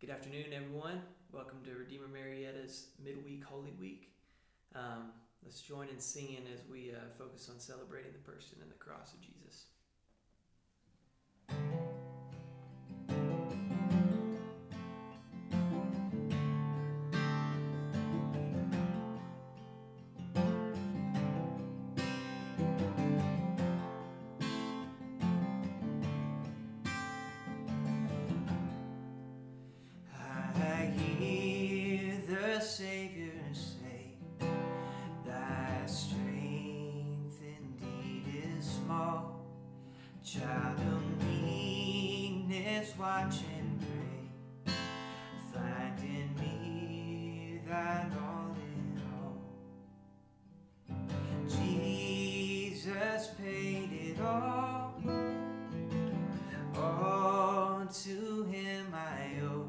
Good afternoon, everyone. Welcome to Redeemer Marietta's Midweek Holy Week. Let's join in singing as we focus on celebrating the person and the cross of Jesus. I hear the Savior say, thy strength indeed is small. Child of weakness, watch and pray. Find in me thine all in all. Jesus paid it all. All to him I owe.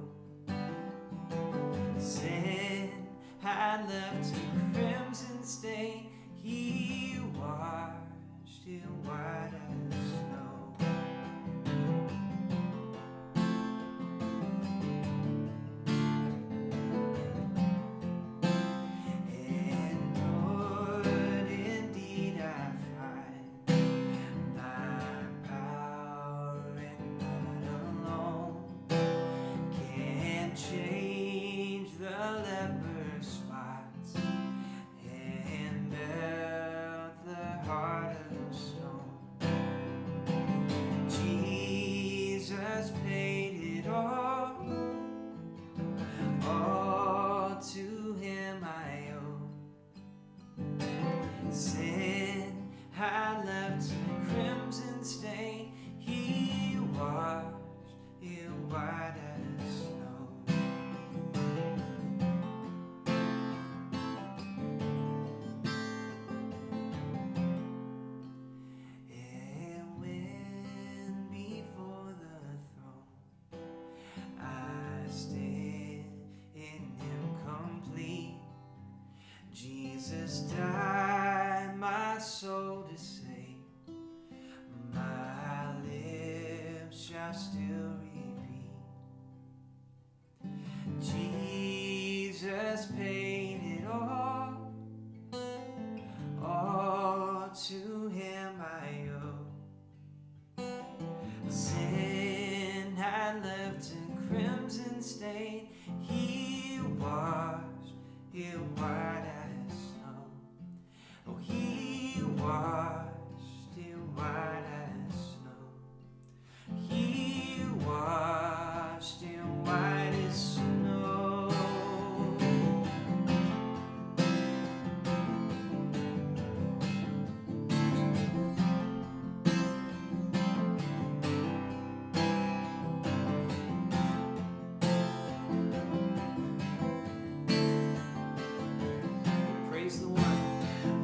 Sin had left a crimson stain. He washed it white as snow. And Lord, indeed I find thy power and thine alone can change the leper's spots and melt the heart of stone. Jesus paid it all to him I owe. Sin had left a crimson stain. He washed it white as snow. And when before the throne I stand in him complete, Jesus died my soul to save. My lips shall still repeat, Jesus paid it all to him I owe. Sin had left a crimson stain. He washed it white as snow. Oh, he washed it white as snow. He washed it white as snow. Praise the one.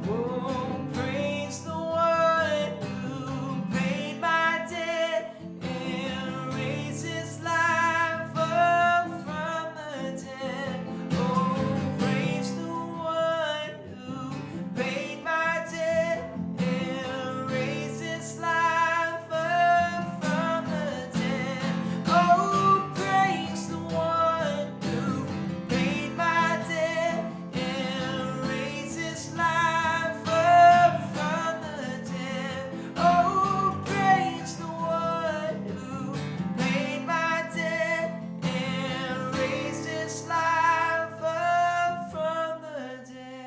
Oh, praise the one who paid my debt and raised his life up from the dead. Oh, praise the one who paid my debt and raised his life up from the dead. Oh, praise the one who paid my debt and raised his life up from the dead. Oh, praise the one who paid my debt and raised his life up from the dead.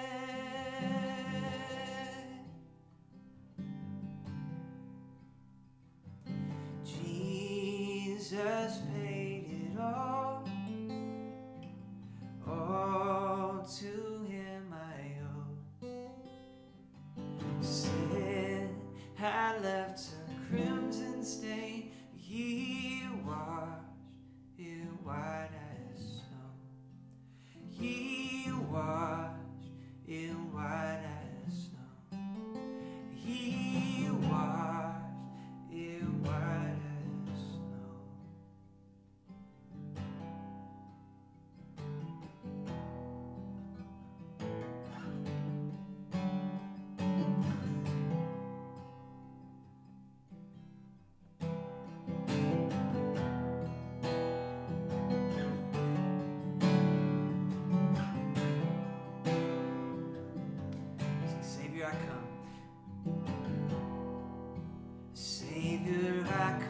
Jesus paid it all to him I owe. Sin had left a crimson stain. He washed it white as snow. He washed it white as snow. He washed it white as snow.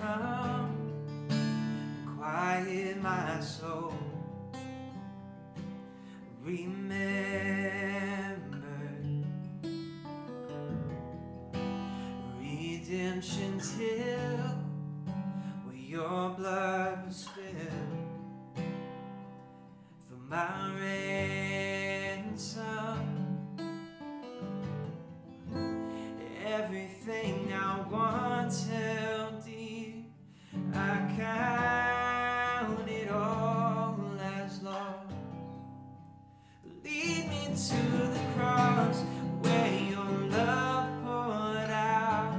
come, quiet my soul. Remember, redemption till where your blood was spilled for my ransom. Everything I once held dear, I count it all as lost. Lead me to the cross where your love poured out.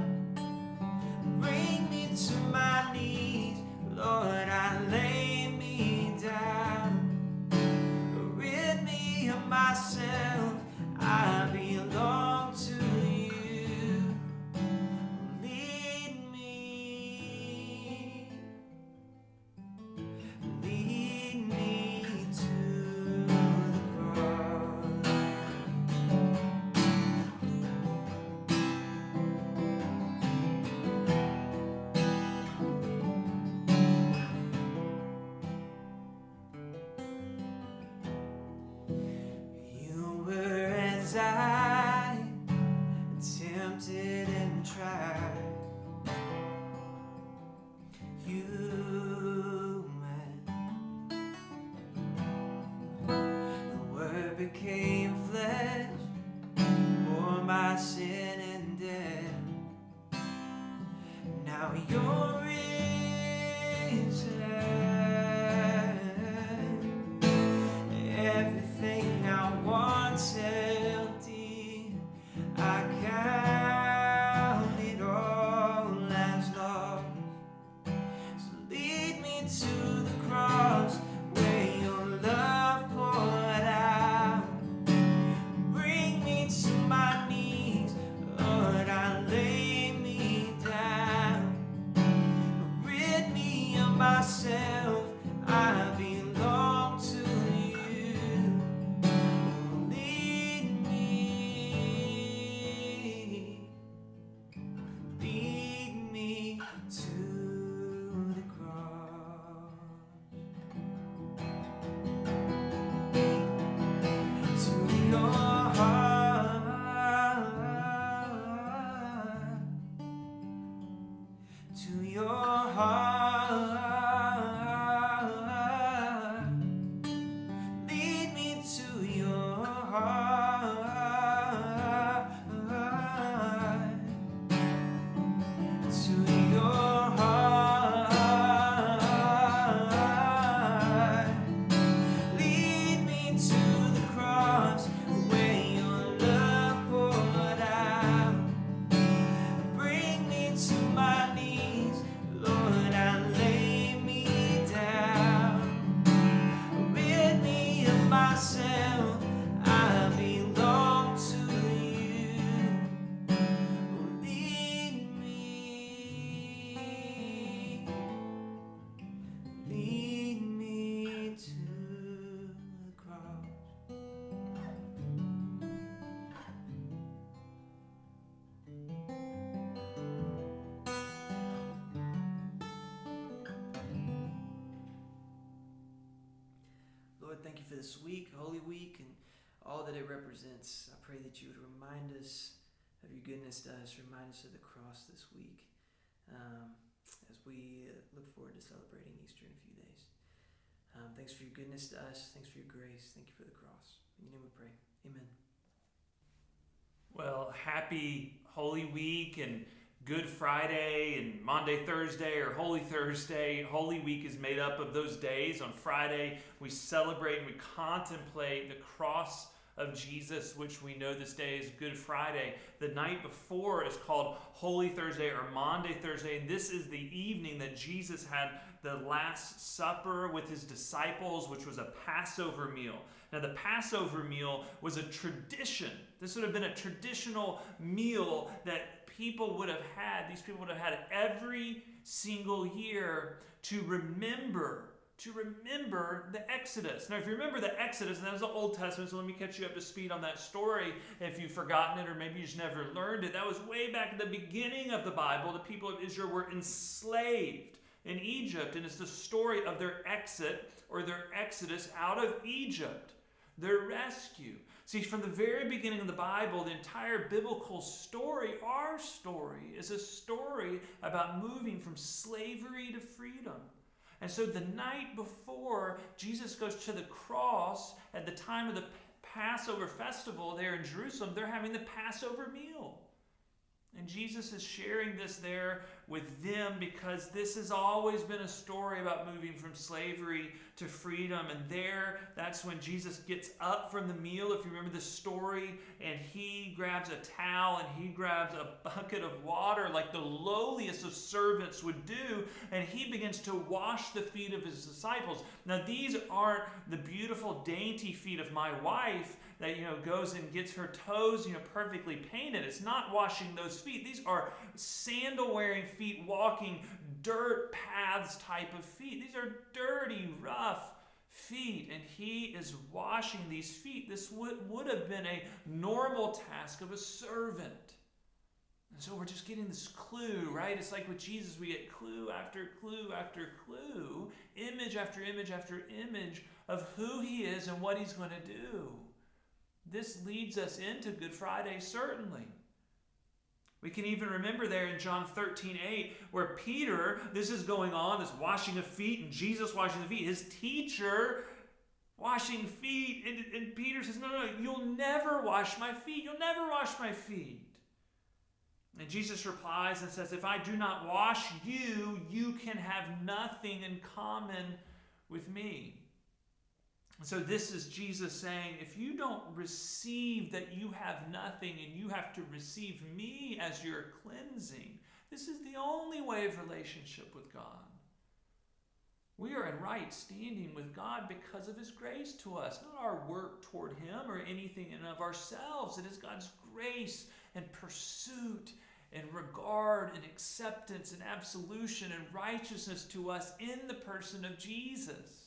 Bring me to my knees, Lord, I lay me down. Rid me of myself, I belong to you. Lead me to the cross. You were as I, tempted and tried. Human, the Word became flesh, bore my sin and death. Now you're risen. Everything I once held dear, I count it all as lost. So lead me to the cross where your love poured out. Bring me to my knees, Lord, I lay me down. Rid me of myself, I belong to you. Lead me to the cross. To your heart, to your heart. Lead me to your heart, to your heart. Lead me to the cross where your love poured out. Bring me to my knees, Lord, I lay me down. Rid me of myself, I belong to you. Lead me to the cross. Lord, thank you for this week, Holy Week, and all that it represents. I pray that you would remind us of your goodness to us, remind us of the cross this week as we look forward to celebrating Easter in a few days. Thanks for your goodness to us. Thanks for your grace. Thank you for the cross. In your name we pray. Amen. Well, happy Holy Week and Good Friday and Maundy, Thursday, or Holy Thursday. Holy Week is made up of those days. On Friday, we celebrate and we contemplate the cross of Jesus, which we know this day is Good Friday. The night before is called Holy Thursday or Maundy, Thursday, and this is the evening that Jesus had the Last Supper with his disciples, which was a Passover meal. Now, the Passover meal was a tradition. This would have been a traditional meal that people would have had. These people would have had every single year to remember to remember the Exodus. Now, if you remember the Exodus, and that was the Old Testament, so let me catch you up to speed on that story if you've forgotten it or maybe you just never learned it. That was way back at the beginning of the Bible. The people of Israel were enslaved in Egypt, and it's the story of their exit or their exodus out of Egypt, their rescue. See, from the very beginning of the Bible, the entire biblical story, our story, is a story about moving from slavery to freedom. And so the night before Jesus goes to the cross, at the time of the Passover festival there in Jerusalem, they're having the Passover meal. And Jesus is sharing this there with them because this has always been a story about moving from slavery to freedom. And there, that's when Jesus gets up from the meal, if you remember the story, and he grabs a towel and he grabs a bucket of water like the lowliest of servants would do, and he begins to wash the feet of his disciples. Now, these aren't the beautiful, dainty feet of my wife that, goes and gets her toes, perfectly painted. It's not washing those feet. These are sandal-wearing feet, walking dirt paths type of feet. These are dirty, rough feet, and he is washing these feet. This would have been a normal task of a servant. And so we're just getting this clue, right? It's like with Jesus, we get clue after clue after clue, image after image after image of who he is and what he's going to do. This leads us into Good Friday, certainly. We can even remember there in John 13:8, where Peter, this is going on, this washing of feet, and Jesus washing the feet, his teacher washing feet, and Peter says, no, you'll never wash my feet. You'll never wash my feet. And Jesus replies and says, if I do not wash you, you can have nothing in common with me. So this is Jesus saying, if you don't receive that you have nothing and you have to receive me as your cleansing, this is the only way of relationship with God. We are in right standing with God because of his grace to us, not our work toward him or anything in of ourselves. It is God's grace and pursuit and regard and acceptance and absolution and righteousness to us in the person of Jesus.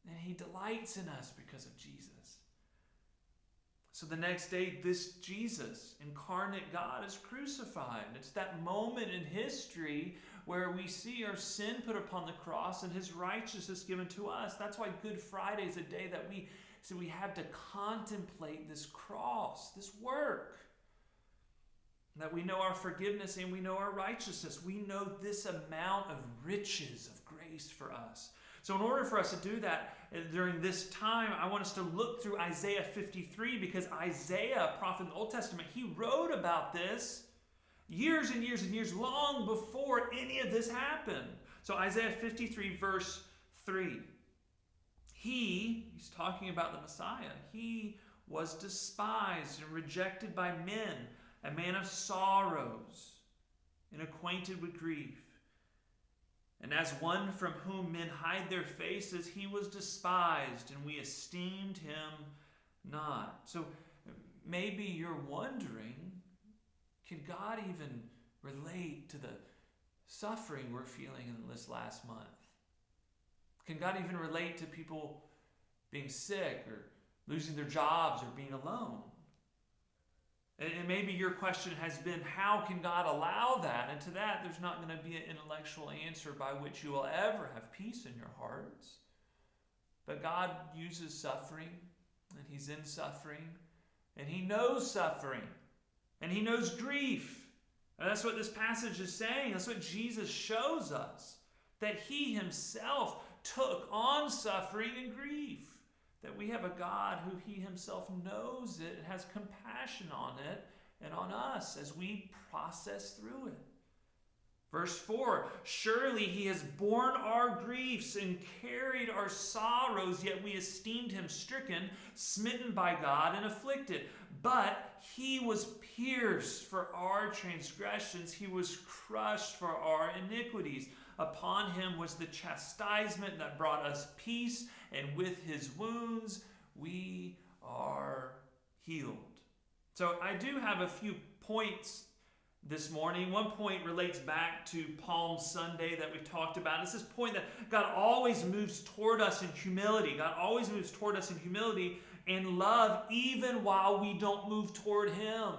And he delights in us because of Jesus. So the next day, this Jesus, incarnate God, is crucified. It's that moment in history where we see our sin put upon the cross and his righteousness given to us. That's why Good Friday is a day that we have to contemplate this cross, this work. That we know our forgiveness and we know our righteousness. We know this amount of riches of grace for us. So in order for us to do that during this time, I want us to look through Isaiah 53, because Isaiah, prophet in the Old Testament, he wrote about this years and years and years, long before any of this happened. So Isaiah 53, verse 3. He's talking about the Messiah. He was despised and rejected by men, a man of sorrows and acquainted with grief. And as one from whom men hide their faces, he was despised, and we esteemed him not. So maybe you're wondering, can God even relate to the suffering we're feeling in this last month? Can God even relate to people being sick or losing their jobs or being alone? And maybe your question has been, how can God allow that? And to that, there's not going to be an intellectual answer by which you will ever have peace in your hearts. But God uses suffering, and he's in suffering, and he knows suffering, and he knows grief. And that's what this passage is saying. That's what Jesus shows us, that he himself took on suffering and grief. That we have a God who he himself knows it and has compassion on it and on us as we process through it. Verse 4, surely he has borne our griefs and carried our sorrows, yet we esteemed him stricken, smitten by God, and afflicted. But he was pierced for our transgressions, he was crushed for our iniquities. Upon him was the chastisement that brought us peace, and with his wounds we are healed. So I do have a few points this morning. One point relates back to Palm Sunday that we talked about. It's this point that God always moves toward us in humility. God always moves toward us in humility and love, even while we don't move toward Him.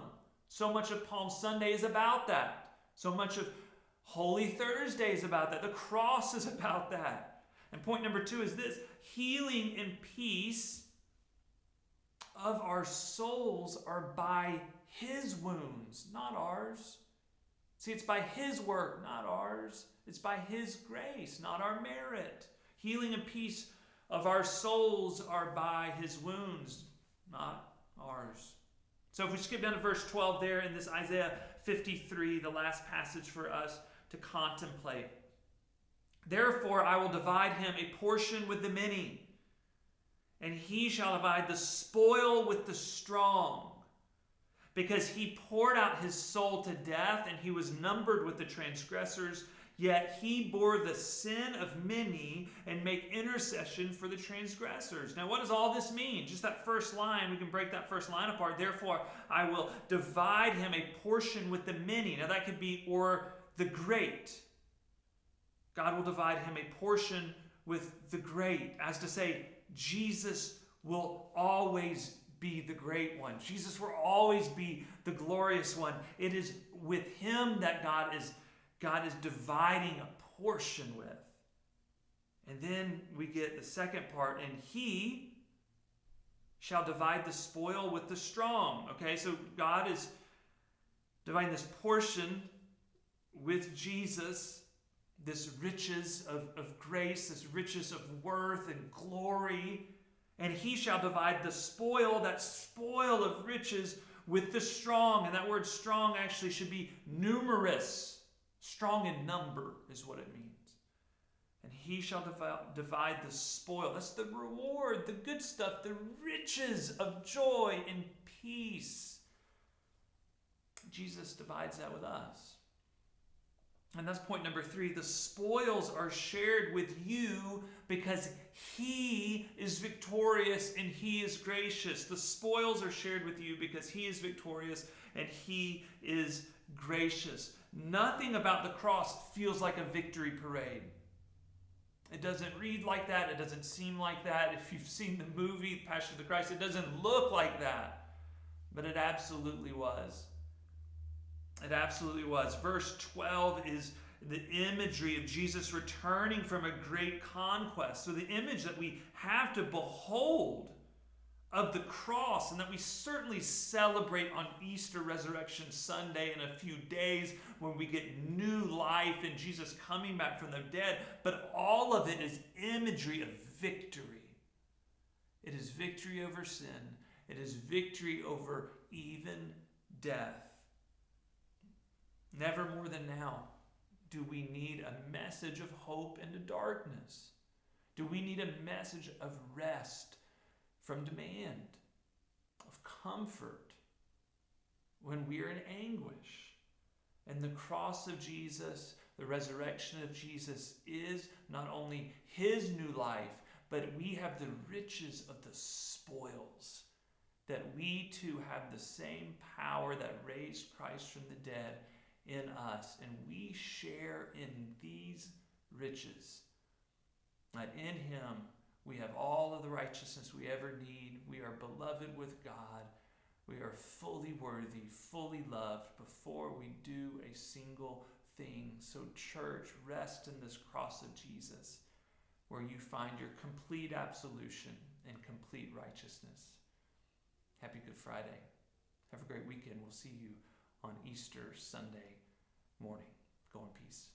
So much of Palm Sunday is about that. So much of Holy Thursday is about that. The cross is about that. And point number 2 is this: healing and peace of our souls are by His wounds, not ours. See, it's by His work, not ours. It's by His grace, not our merit. Healing and peace of our souls are by His wounds, not ours. So if we skip down to verse 12 there in this Isaiah 53, the last passage for us to contemplate. Therefore I will divide him a portion with the many, and he shall divide the spoil with the strong. Because he poured out his soul to death, and he was numbered with the transgressors, yet he bore the sin of many and made intercession for the transgressors. Now, what does all this mean? Just that first line, we can break that first line apart. Therefore, I will divide him a portion with the many. Now, that could be, or the great. God will divide him a portion with the great, as to say, Jesus will always be the great one. Jesus will always be the glorious one. It is with him that God is dividing a portion with. And then we get the second part, and he shall divide the spoil with the strong. Okay, so God is dividing this portion with Jesus, this riches of grace, this riches of worth and glory. And he shall divide the spoil, that spoil of riches, with the strong. And that word strong actually should be numerous. Strong in number is what it means. And he shall divide the spoil. That's the reward, the good stuff, the riches of joy and peace. Jesus divides that with us. And that's point number 3. The spoils are shared with you because he is victorious and he is gracious. The spoils are shared with you because he is victorious and he is gracious. Nothing about the cross feels like a victory parade. It doesn't read like that. It doesn't seem like that. If you've seen the movie Passion of the Christ, it doesn't look like that. But it absolutely was. It absolutely was. Verse 12 is the imagery of Jesus returning from a great conquest. So the image that we have to behold of the cross, and that we certainly celebrate on Easter Resurrection Sunday in a few days when we get new life and Jesus coming back from the dead. But all of it is imagery of victory. It is victory over sin. It is victory over even death. Never more than now do we need a message of hope into darkness. Do we need a message of rest from demand, of comfort when we are in anguish. And the cross of Jesus, the resurrection of Jesus, is not only his new life, but we have the riches of the spoils, that we too have the same power that raised Christ from the dead in us, and we share in these riches. That in him we have all of the righteousness we ever need. We are beloved with God. We are fully worthy, fully loved before we do a single thing. So church, rest in this cross of Jesus, where you find your complete absolution and complete righteousness. Happy Good Friday. Have a great weekend. We'll see you on Easter Sunday morning. Go in peace.